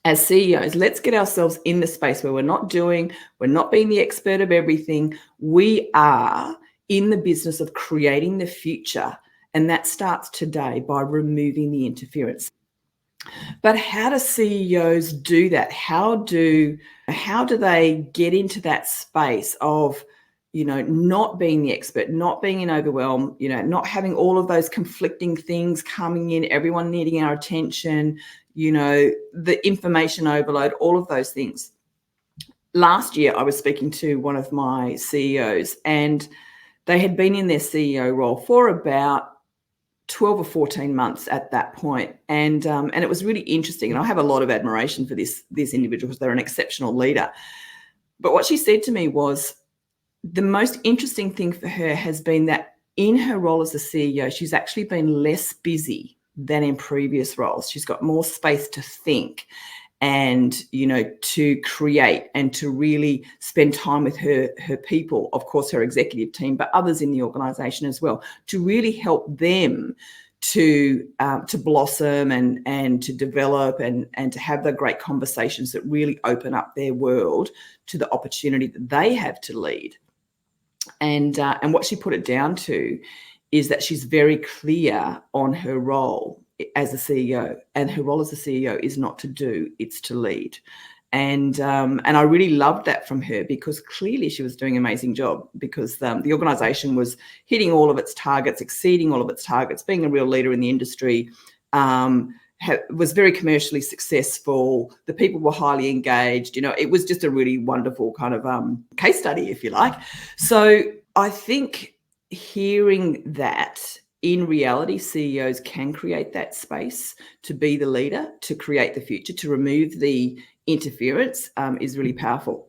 as CEOs, let's get ourselves in the space where we're not being the expert of everything. We are in the business of creating the future. And that starts today by removing the interference. But how do CEOs do that? How do they get into that space of, not being the expert, not being in overwhelm, not having all of those conflicting things coming in, everyone needing our attention, the information overload, all of those things. Last year, I was speaking to one of my CEOs, and they had been in their CEO role for about 12 or 14 months at that point. And it was really interesting. And I have a lot of admiration for this individual because they're an exceptional leader. But what she said to me was the most interesting thing for her has been that in her role as a CEO, she's actually been less busy than in previous roles. She's got more space to think and, to create and to really spend time with her people, of course, her executive team, but others in the organization as well, to really help them to blossom and to develop and to have the great conversations that really open up their world to the opportunity that they have to lead. And what she put it down to is that she's very clear on her role as a CEO, and her role as a CEO is not to do, it's to lead. And I really loved that from her, because clearly she was doing an amazing job, because the organization was hitting all of its targets, exceeding all of its targets, being a real leader in the industry, was very commercially successful. The people were highly engaged. It was just a really wonderful kind of case study, if you like. So I think hearing that, in reality, CEOs can create that space to be the leader, to create the future, to remove the interference is really powerful.